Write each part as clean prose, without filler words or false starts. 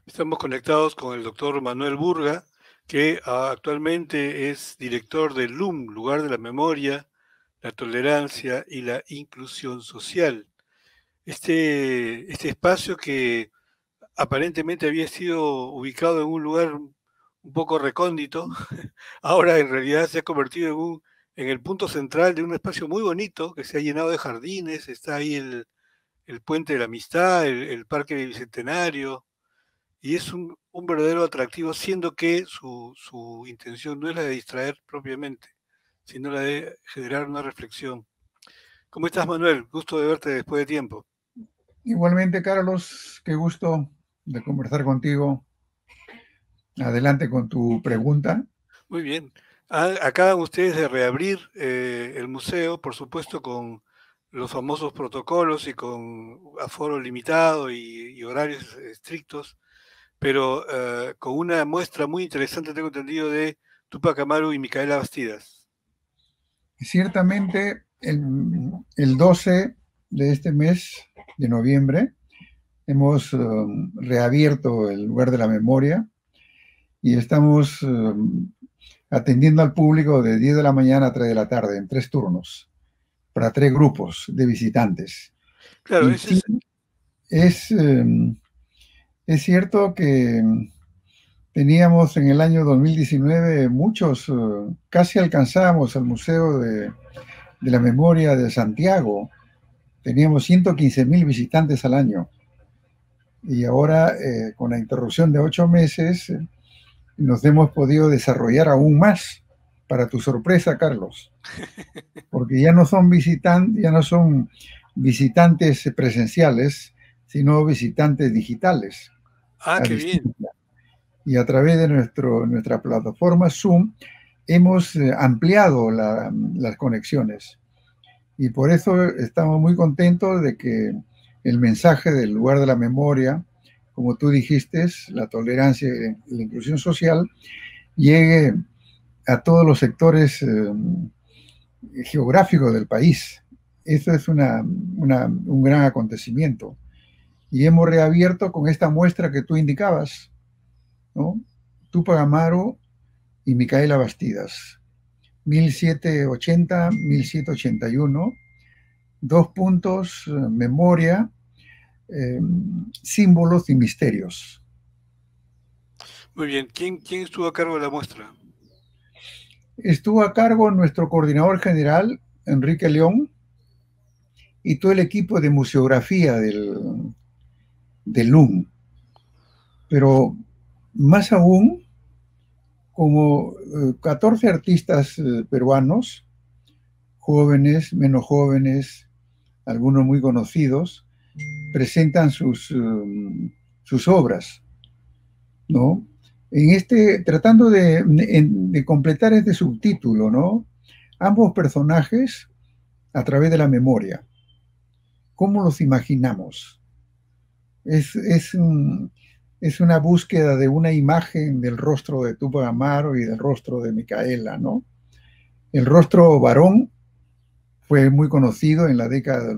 Estamos conectados con el doctor Manuel Burga, que actualmente es director del LUM, Lugar de la Memoria, la Tolerancia y la Inclusión Social. Este espacio que aparentemente había sido ubicado en un lugar un poco recóndito, ahora en realidad se ha convertido en el punto central de un espacio muy bonito que se ha llenado de jardines. Está ahí el Puente de la Amistad, el Parque Bicentenario, y es un verdadero atractivo, siendo que su intención no es la de distraer propiamente, sino la de generar una reflexión. ¿Cómo estás, Manuel? Gusto de verte después de tiempo. Igualmente, Carlos, qué gusto de conversar contigo. Adelante con tu pregunta. Muy bien. Acaban ustedes de reabrir el museo, por supuesto, con los famosos protocolos y con aforo limitado y horarios estrictos, pero con una muestra muy interesante, tengo entendido, de Tupac Amaru y Micaela Bastidas. Ciertamente, el 12 de este mes de noviembre hemos reabierto el lugar de la memoria y estamos atendiendo al público de 10 de la mañana a 3 de la tarde en 3 turnos para 3 grupos de visitantes. Claro, Y ese sí, es. es, es cierto que teníamos en el año 2019 muchos, casi alcanzábamos el Museo de la Memoria de Santiago. Teníamos 115.000 visitantes al año. Y ahora, con la interrupción de 8 meses, nos hemos podido desarrollar aún más, para tu sorpresa, Carlos, porque ya no son visitantes presenciales, sino visitantes digitales Ah, a qué bien. distancia. Y a través de nuestra plataforma Zoom hemos ampliado las conexiones. Y por eso estamos muy contentos de que el mensaje del lugar de la memoria, como tú dijiste, la tolerancia y la inclusión social, llegue a todos los sectores geográficos del país. Eso es un gran acontecimiento. Y hemos reabierto con esta muestra que tú indicabas, ¿no? Tupac Amaru y Micaela Bastidas, 1780-1781, 2 puntos, memoria, eh, símbolos y misterios. Muy bien. ¿Quién estuvo a cargo de la muestra? Estuvo a cargo nuestro coordinador general, Enrique León, y todo el equipo de museografía del LUM. Pero más aún, como 14 artistas peruanos, jóvenes, menos jóvenes, algunos muy conocidos, presentan sus obras, ¿no? Tratando de completar este subtítulo, ¿no? Ambos personajes a través de la memoria. ¿Cómo los imaginamos? Es, es, un, es una búsqueda de una imagen del rostro de Tupac Amaru y del rostro de Micaela, ¿no? El rostro varón fue muy conocido en la década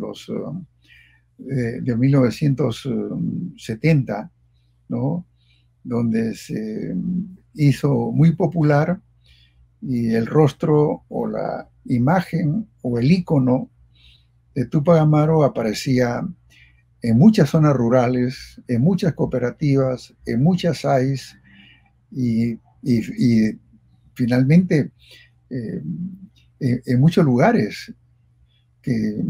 de 1970, ¿no? Donde se hizo muy popular y el rostro o la imagen o el icono de Tupac Amaru aparecía en muchas zonas rurales, en muchas cooperativas, en muchas AIS y finalmente eh, en muchos lugares que,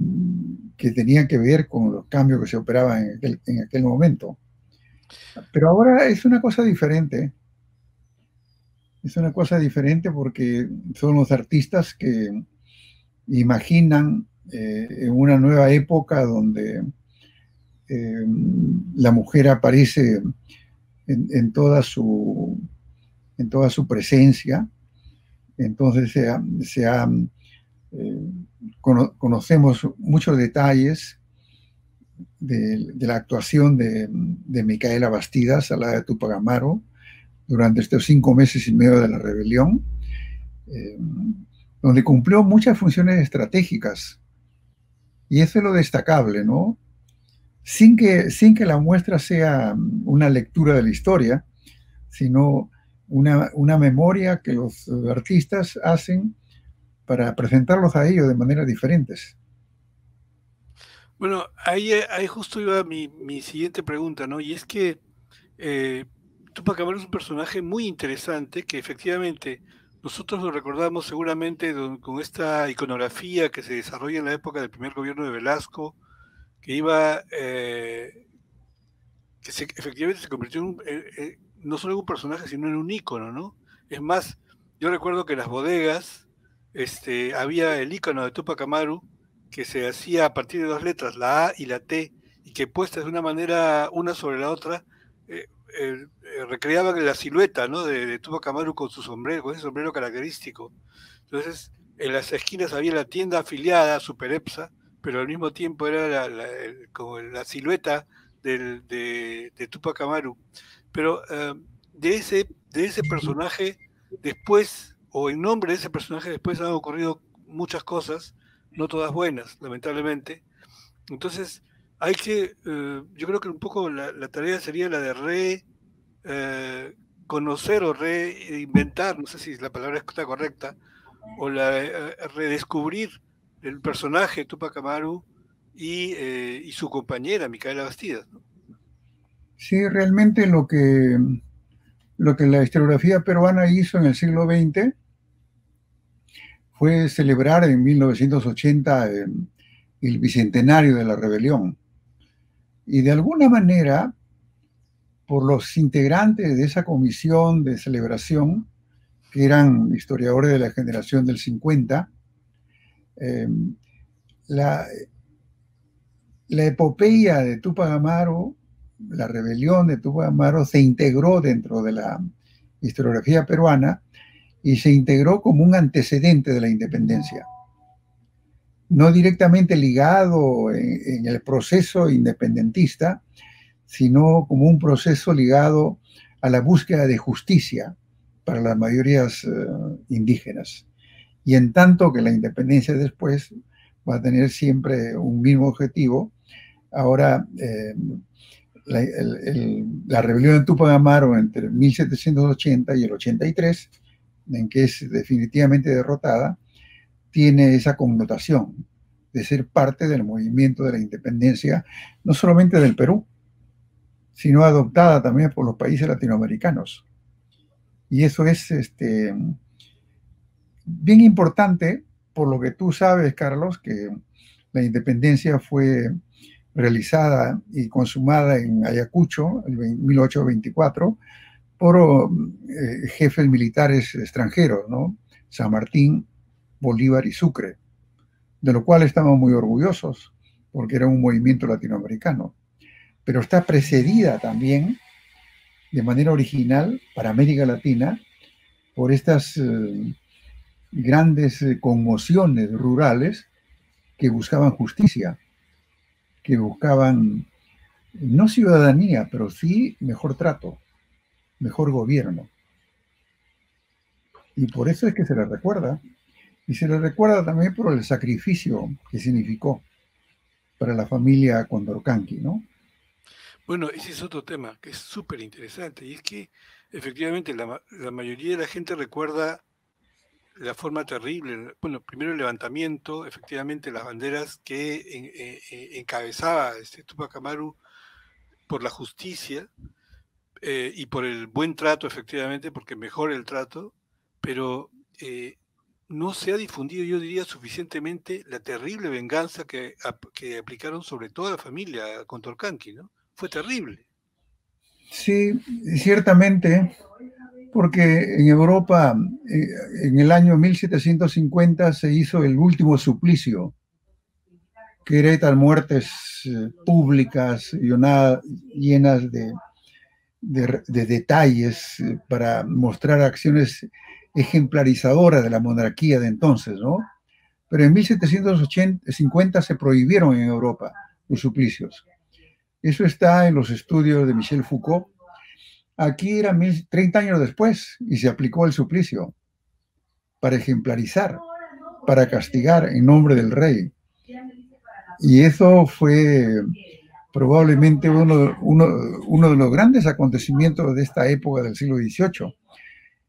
que, tenían que ver con los cambios que se operaban en aquel momento. Pero ahora es una cosa diferente. Es una cosa diferente porque son los artistas que imaginan en una nueva época donde la mujer aparece en en toda su presencia. Entonces eh, conocemos muchos detalles de la actuación de Micaela Bastidas a la de Tupac Amaru durante estos 5 meses y medio de la rebelión, eh, donde cumplió muchas funciones estratégicas. Y eso es lo destacable, ¿no? sin que la muestra sea una lectura de la historia, sino una memoria que los artistas hacen para presentarlos a ellos de maneras diferentes. Bueno, ahí justo iba mi siguiente pregunta, ¿no? Y es que Túpac Amaru es un personaje muy interesante que efectivamente nosotros lo recordamos seguramente con esta iconografía que se desarrolla en la época del primer gobierno de Velasco, que iba, efectivamente se convirtió no solo en un personaje, sino en un ícono, ¿no? Es más, yo recuerdo que en las bodegas había el ícono de Túpac Amaru que se hacía a partir de dos letras, la A y la T, y que puestas de una manera una sobre la otra, recreaban la silueta, ¿no? de Túpac Amaru con su sombrero, con ese sombrero característico. Entonces, en las esquinas había la tienda afiliada, Super Epsa, pero al mismo tiempo era como la silueta de Túpac Amaru. Pero de ese personaje, después, o en nombre de ese personaje, después han ocurrido muchas cosas, no todas buenas, lamentablemente. Entonces, yo creo que un poco la tarea sería la de conocer o reinventar, no sé si la palabra está correcta, o redescubrir el personaje Túpac Amaru y su compañera Micaela Bastidas, ¿no? Sí, realmente lo que la historiografía peruana hizo en el siglo XX fue celebrar en 1980 el bicentenario de la rebelión. Y de alguna manera, por los integrantes de esa comisión de celebración, que eran historiadores de la generación del 50, la, la epopeya de Túpac Amaru, la rebelión de Túpac Amaru, se integró dentro de la historiografía peruana y se integró como un antecedente de la independencia. No directamente ligado en el proceso independentista, sino como un proceso ligado a la búsqueda de justicia para las mayorías indígenas. Y en tanto que la independencia después va a tener siempre un mismo objetivo, ahora la rebelión de Túpac Amaru entre 1780 y el 83, en que es definitivamente derrotada, tiene esa connotación de ser parte del movimiento de la independencia, no solamente del Perú, sino adoptada también por los países latinoamericanos. Y eso es bien importante, por lo que tú sabes, Carlos, que la independencia fue realizada y consumada en Ayacucho en 1824 por jefes militares extranjeros, ¿no? San Martín, Bolívar y Sucre, de lo cual estamos muy orgullosos, porque era un movimiento latinoamericano. Pero está precedida también, de manera original, para América Latina, por estas grandes conmociones rurales que buscaban justicia, que buscaban no ciudadanía, pero sí mejor trato, mejor gobierno. Y por eso es que se les recuerda. Y se les recuerda también por el sacrificio que significó para la familia Condorcanqui, ¿no? Bueno, ese es otro tema que es súper interesante, y es que efectivamente la mayoría de la gente recuerda la forma terrible, bueno, primero el levantamiento, efectivamente las banderas que encabezaba Túpac Amaru por la justicia y por el buen trato, efectivamente, porque mejora el trato, pero no se ha difundido, yo diría, suficientemente la terrible venganza que aplicaron sobre toda la familia Condorcanqui, ¿no? Fue terrible. Sí, ciertamente, porque en Europa, en el año 1750, se hizo el último suplicio, que eran muertes públicas, llenas de detalles para mostrar acciones ejemplarizadoras de la monarquía de entonces, ¿no? Pero en 1750 se prohibieron en Europa los suplicios. Eso está en los estudios de Michel Foucault. Aquí era 30 años después y se aplicó el suplicio para ejemplarizar, para castigar en nombre del rey. Y eso fue probablemente uno de los grandes acontecimientos de esta época del siglo XVIII.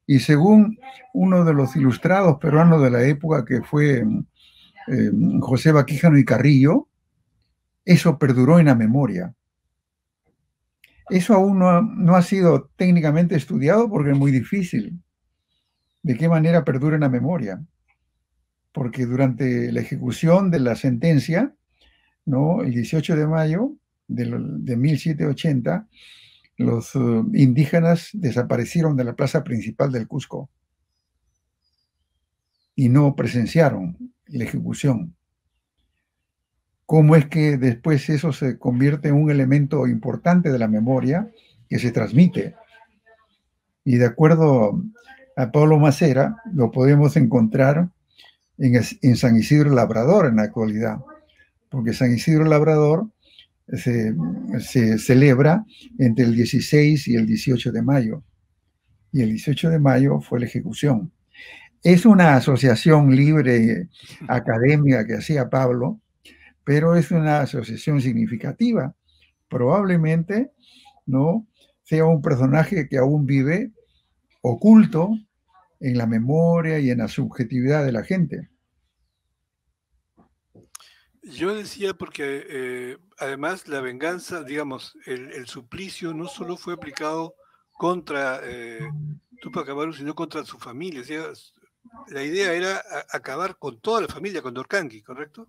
Y según uno de los ilustrados peruanos de la época, que fue José Baquijano y Carrillo, eso perduró en la memoria. Eso aún no ha sido técnicamente estudiado porque es muy difícil. ¿De qué manera perdura en la memoria? Porque durante la ejecución de la sentencia, ¿no?, el 18 de mayo de 1780, los indígenas desaparecieron de la plaza principal del Cusco y no presenciaron la ejecución. ¿Cómo es que después eso se convierte en un elemento importante de la memoria que se transmite? Y de acuerdo a Pablo Macera, lo podemos encontrar en San Isidro Labrador en la actualidad, porque San Isidro Labrador se celebra entre el 16 y el 18 de mayo, y el 18 de mayo fue la ejecución. Es una asociación libre académica que hacía Pablo, pero es una asociación significativa. Probablemente no sea un personaje que aún vive oculto en la memoria y en la subjetividad de la gente. Yo decía porque además la venganza, digamos, el suplicio no solo fue aplicado contra Túpac Amaru, sino contra su familia. O sea, la idea era acabar con toda la familia, con Dorcanqui, ¿correcto?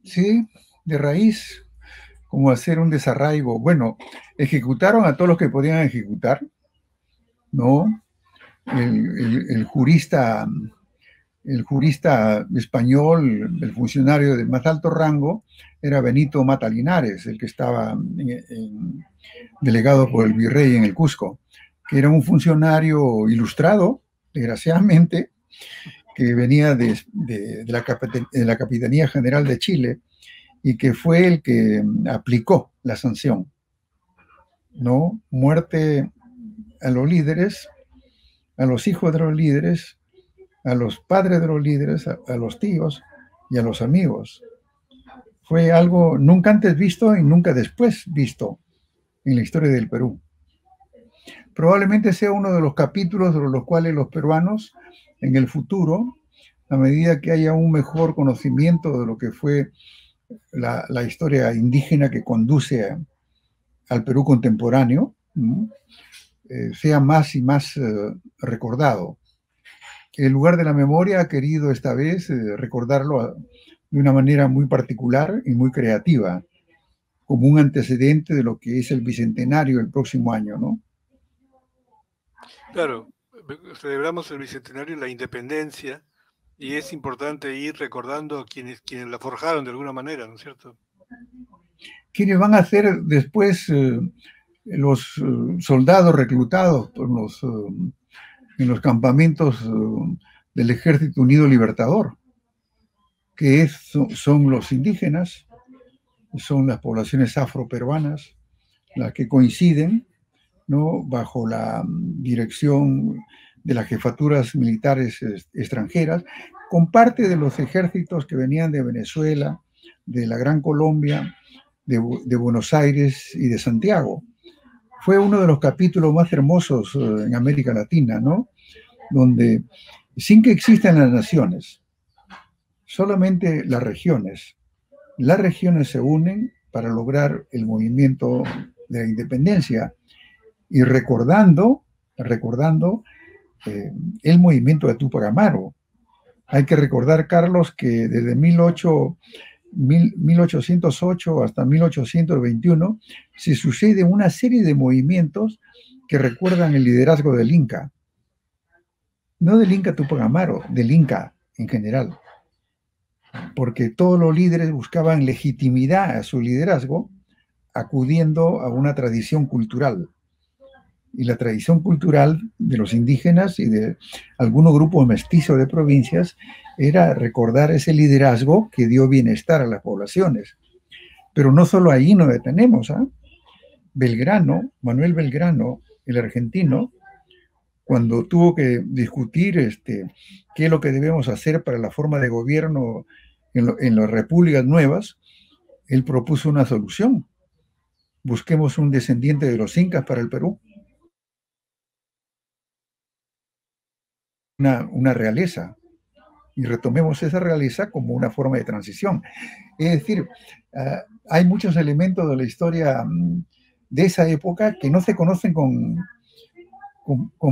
Sí, de raíz, como hacer un desarraigo. Bueno, ejecutaron a todos los que podían ejecutar, ¿no? El jurista español, el funcionario de más alto rango, era Benito Mata Linares, el que estaba delegado por el virrey en el Cusco, que era un funcionario ilustrado, desgraciadamente, que venía de la Capitanía General de Chile y que fue el que aplicó la sanción, ¿no? Muerte a los líderes, a los hijos de los líderes, a los padres de los líderes, a los tíos y a los amigos. Fue algo nunca antes visto y nunca después visto en la historia del Perú. Probablemente sea uno de los capítulos sobre los cuales los peruanos en el futuro, a medida que haya un mejor conocimiento de lo que fue la historia indígena que conduce al Perú contemporáneo, sea más y más recordado. El lugar de la memoria ha querido esta vez recordarlo de una manera muy particular y muy creativa, como un antecedente de lo que es el bicentenario el próximo año, ¿no? Claro, celebramos el bicentenario de la independencia y es importante ir recordando a quienes la forjaron de alguna manera, ¿no es cierto? ¿Quiénes van a ser después los soldados reclutados por en los campamentos del Ejército Unido Libertador, que son los indígenas, son las poblaciones afroperuanas, las que coinciden, ¿no?, bajo la dirección de las jefaturas militares extranjeras, con parte de los ejércitos que venían de Venezuela, de la Gran Colombia, de Buenos Aires y de Santiago. Fue uno de los capítulos más hermosos en América Latina, ¿no?, donde sin que existan las naciones, solamente las regiones se unen para lograr el movimiento de la independencia y recordando el movimiento de Túpac Amaru. Hay que recordar, Carlos, que desde 1808 hasta 1821 se sucede una serie de movimientos que recuerdan el liderazgo del Inca. No del Inca Túpac Amaru, del Inca en general. Porque todos los líderes buscaban legitimidad a su liderazgo acudiendo a una tradición cultural. Y la tradición cultural de los indígenas y de algunos grupos mestizos de provincias era recordar ese liderazgo que dio bienestar a las poblaciones. Pero no solo ahí nos detenemos, ¿eh? Manuel Belgrano, el argentino, cuando tuvo que discutir qué es lo que debemos hacer para la forma de gobierno en las repúblicas nuevas, él propuso una solución. busquemos un descendiente de los incas para el Perú, una realeza, y retomemos esa realeza como una forma de transición. Es decir, hay muchos elementos de la historia de esa época que no se conocen con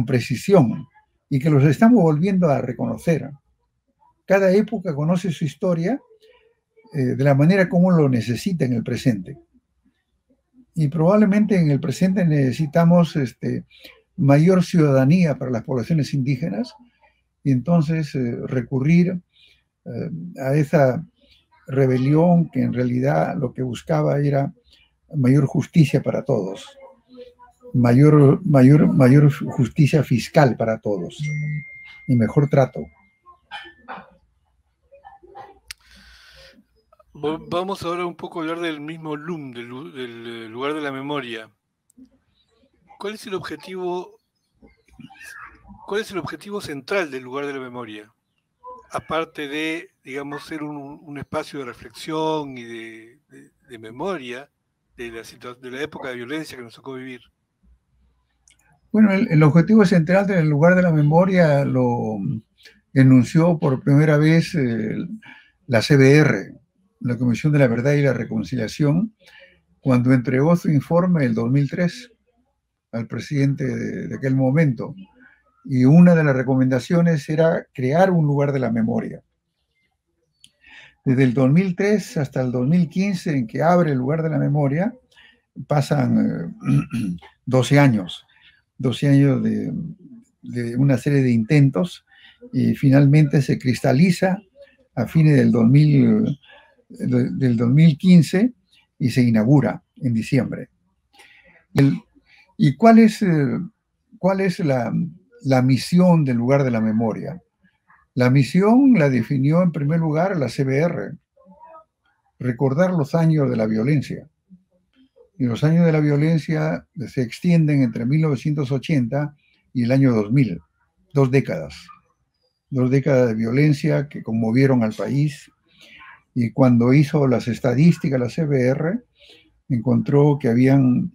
precisión y que los estamos volviendo a reconocer. Cada época conoce su historia de la manera como lo necesita en el presente. Y probablemente en el presente necesitamos mayor ciudadanía para las poblaciones indígenas y entonces recurrir a esa rebelión que en realidad lo que buscaba era mayor justicia para todos, mayor justicia fiscal para todos y mejor trato. Vamos ahora un poco a hablar del mismo LUM, del lugar de la memoria. ¿Cuál es el objetivo central del lugar de la memoria? Aparte de, digamos, ser un espacio de reflexión y de memoria de la época de violencia que nos tocó vivir. Bueno, el objetivo central del lugar de la memoria lo enunció por primera vez la CBR, la Comisión de la Verdad y la Reconciliación, cuando entregó su informe el 2003 al presidente de aquel momento. Y una de las recomendaciones era crear un lugar de la memoria. Desde el 2003 hasta el 2015, en que abre el lugar de la memoria, pasan 12 años. 12 años de una serie de intentos y finalmente se cristaliza a fines del 2015 y se inaugura en diciembre. ¿Y cuál es la misión del lugar de la memoria? La misión la definió en primer lugar la CBR, recordar los años de la violencia. Y los años de la violencia se extienden entre 1980 y el año 2000, 2 décadas. 2 décadas de violencia que conmovieron al país. Y cuando hizo las estadísticas la CBR, encontró que habían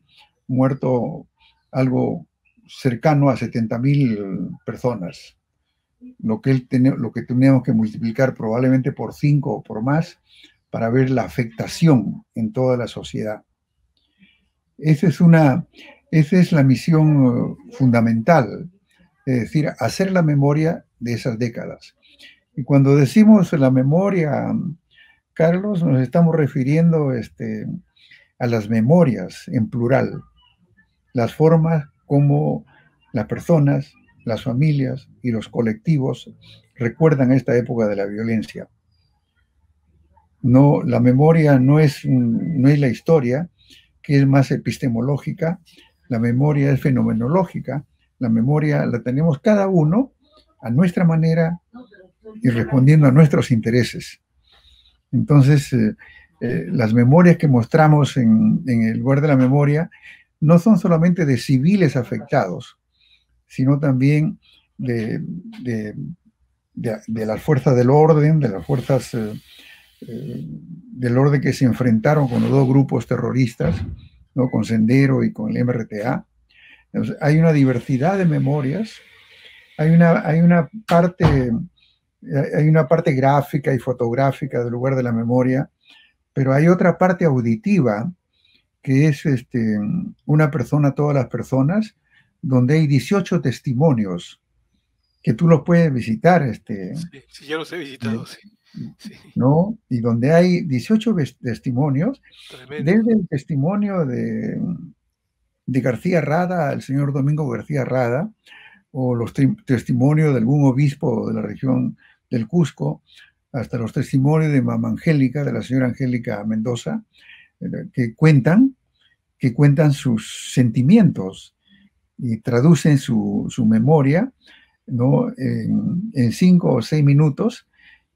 muerto algo cercano a 70,000 personas, lo que teníamos que multiplicar probablemente por 5 o por más para ver la afectación en toda la sociedad. Esa es la misión fundamental, es decir, hacer la memoria de esas décadas. Y cuando decimos la memoria, Carlos, nos estamos refiriendo a las memorias en plural, las formas como las personas, las familias y los colectivos recuerdan esta época de la violencia. No, la memoria no es la historia, que es más epistemológica, la memoria es fenomenológica, la memoria la tenemos cada uno a nuestra manera y respondiendo a nuestros intereses. Entonces, las memorias que mostramos en el lugar de la memoria no son solamente de civiles afectados, sino también de las fuerzas del orden, de las fuerzas del orden que se enfrentaron con los 2 grupos terroristas, ¿no? Con Sendero y con el MRTA. Entonces, hay una diversidad de memorias, hay una parte gráfica y fotográfica del lugar de la memoria, pero hay otra parte auditiva que es una persona, todas las personas, donde hay 18 testimonios que tú los puedes visitar. Sí, ya los he visitado, sí. ¿No? Y donde hay 18 testimonios, Tremendo. desde el testimonio de García Rada, el señor Domingo García Rada, o los testimonios de algún obispo de la región del Cusco, hasta los testimonios de Mamá Angélica, de la señora Angélica Mendoza, que cuentan sus sentimientos y traducen su memoria, ¿no? en 5 o 6 minutos,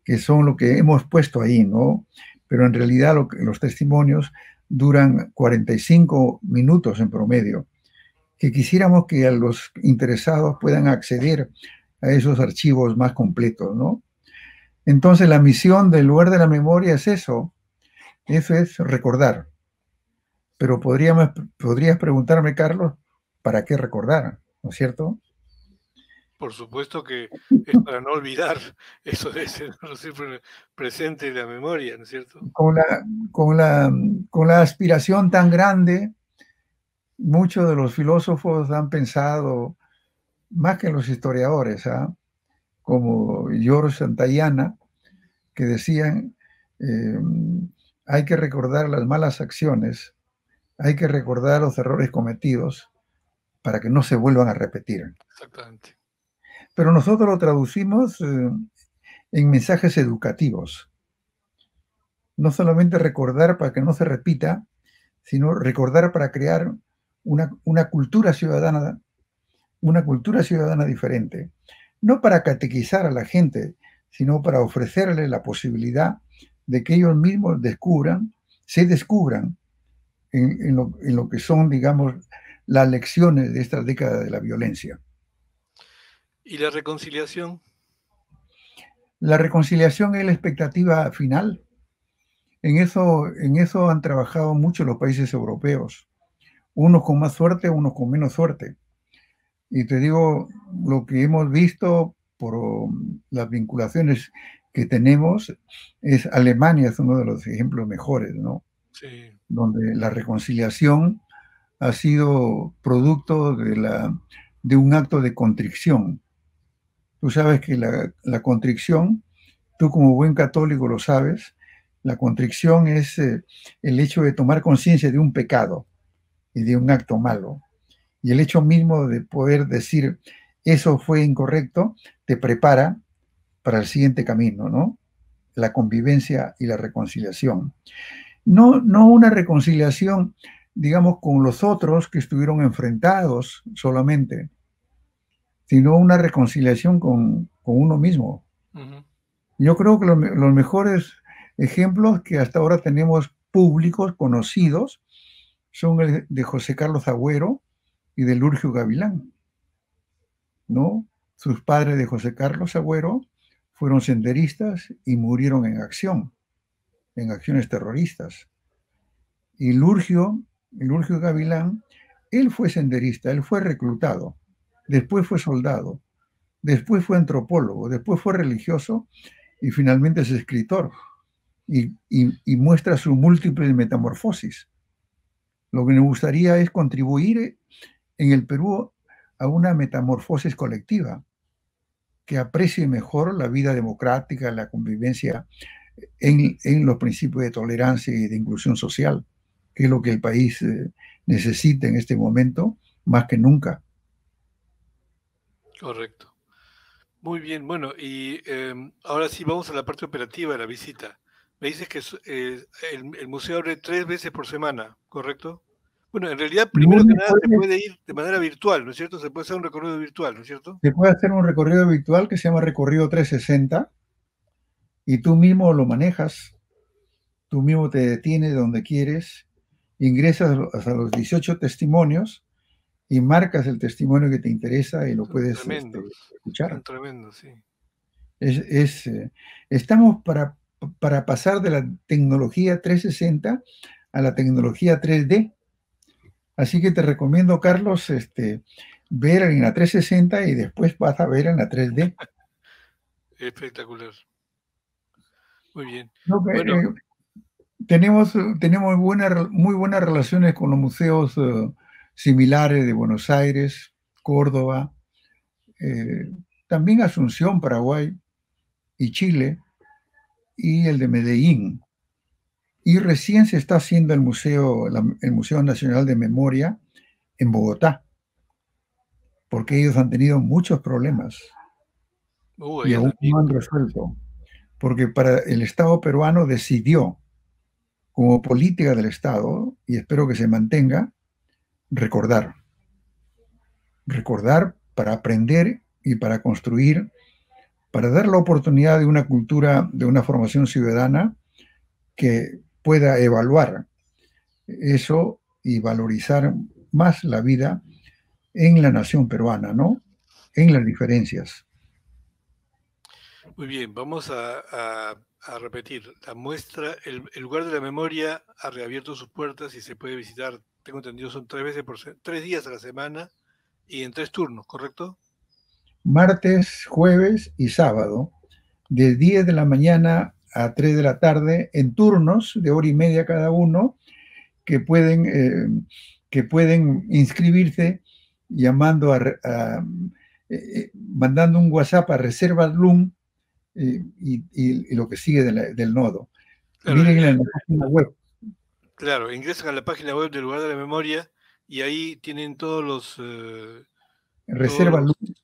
que son lo que hemos puesto ahí, ¿no? Pero en realidad los testimonios duran 45 minutos en promedio, que quisiéramos que a los interesados puedan acceder a esos archivos más completos, ¿no? Entonces la misión del lugar de la memoria es eso es recordar Pero podrías preguntarme, Carlos, ¿para qué recordar? ¿No es cierto? Por supuesto que es para no olvidar, eso debe ser siempre presente en la memoria, ¿no es cierto? Con la, con la, con la aspiración tan grande, muchos de los filósofos han pensado, más que los historiadores, ¿ah? Como George Santayana, que decían, eh, hay que recordar las malas acciones, hay que recordar los errores cometidos para que no se vuelvan a repetir. Exactamente. Pero nosotros lo traducimos en mensajes educativos. No solamente recordar para que no se repita, sino recordar para crear una cultura ciudadana diferente. No para catequizar a la gente, sino para ofrecerle la posibilidad de que ellos mismos se descubran en lo que son, digamos, las lecciones de esta década de la violencia. ¿Y la reconciliación? La reconciliación es la expectativa final. En eso han trabajado mucho los países europeos, unos con más suerte, unos con menos suerte. Y te digo, lo que hemos visto por las vinculaciones que tenemos es Alemania, es uno de los ejemplos mejores, ¿no? Sí. Donde la reconciliación ha sido producto de un acto de contrición. Tú sabes que la contrición, tú como buen católico lo sabes, la contrición es el hecho de tomar conciencia de un pecado y de un acto malo. Y el hecho mismo de poder decir eso fue incorrecto, te prepara para el siguiente camino, ¿no? La convivencia y la reconciliación. No una reconciliación, digamos, con los otros que estuvieron enfrentados solamente, sino una reconciliación con uno mismo. Uh-huh. Yo creo que los mejores ejemplos que hasta ahora tenemos públicos, conocidos, son el de José Carlos Agüero y de Lurgio Gavilán, ¿no? Sus padres de José Carlos Agüero fueron senderistas y murieron en acciones terroristas. Y Lurgio Gavilán, él fue senderista, él fue reclutado, después fue soldado, después fue antropólogo, después fue religioso y finalmente es escritor y muestra su múltiple metamorfosis. Lo que me gustaría es contribuir en el Perú a una metamorfosis colectiva que aprecie mejor la vida democrática, la convivencia en los principios de tolerancia y de inclusión social, que es lo que el país necesita en este momento más que nunca. Correcto. Muy bien, bueno, y ahora sí vamos a la parte operativa de la visita. Me dices que el museo abre 3 veces por semana, ¿correcto? Bueno, en realidad, primero que Lunes, nada, se jueves, puede ir de manera virtual, ¿no es cierto? Se puede hacer un recorrido virtual, ¿no es cierto? se puede hacer un recorrido virtual que se llama Recorrido 360 y tú mismo lo manejas, tú mismo te detienes donde quieres, ingresas a los 18 testimonios y marcas el testimonio que te interesa y lo Son puedes tremendos, escuchar. son tremendos, sí. Es, es, eh, Estamos para pasar de la tecnología 360 a la tecnología 3D. Así que te recomiendo, Carlos, ver en la 360 y después vas a ver en la 3D. Espectacular. Muy bien. No, Bueno, tenemos muy buenas relaciones con los museos similares de Buenos Aires, Córdoba, eh, también Asunción, Paraguay y Chile, y el de Medellín. Y recién se está haciendo el Museo Nacional de Memoria en Bogotá, porque ellos han tenido muchos problemas y ahí aún andan bien. no han resuelto, porque para el Estado peruano decidió, como política del Estado, y espero que se mantenga, recordar. Recordar para aprender y para construir, para dar la oportunidad de una cultura, de una formación ciudadana que pueda evaluar eso y valorizar más la vida en la nación peruana, ¿no? En las diferencias. Muy bien, vamos a repetir. La muestra, el lugar de la memoria ha reabierto sus puertas y se puede visitar, tengo entendido, son 3 días a la semana y en 3 turnos, ¿correcto? Martes, jueves y sábado, de 10 de la mañana a 3 de la tarde, en turnos de hora y media cada uno, que pueden inscribirse llamando mandando un WhatsApp a Reservas Loom y lo que sigue del nodo. Claro, Miren en la página web. claro, ingresan a la página web del lugar de la memoria y ahí tienen todos Reserva los Loom.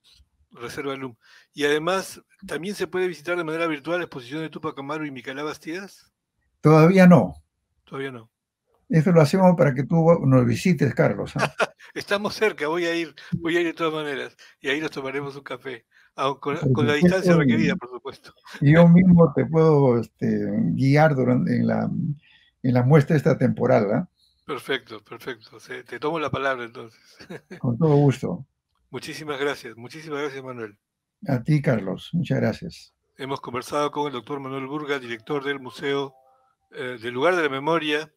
Reserva Loom. Y además, también se puede visitar de manera virtual la exposición de Tupac Amaru y Micaela Bastidas. Todavía no. Todavía no. Eso lo hacemos para que tú nos visites, Carlos. ¿Ah? Estamos cerca, voy a ir de todas maneras. Y ahí nos tomaremos un café. Por Con la distancia supuesto, requerida, por supuesto. yo mismo te puedo guiar en la muestra esta temporal, ¿ah? Perfecto, perfecto. Te tomo la palabra entonces. Con todo gusto. Muchísimas gracias, Manuel. A ti, Carlos. Muchas gracias. Hemos conversado con el doctor Manuel Burga, director del Museo del Lugar de la Memoria,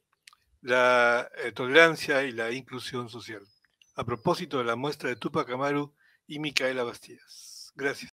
la Tolerancia y la Inclusión Social, a propósito de la muestra de Tupac Amaru y Micaela Bastidas. Gracias.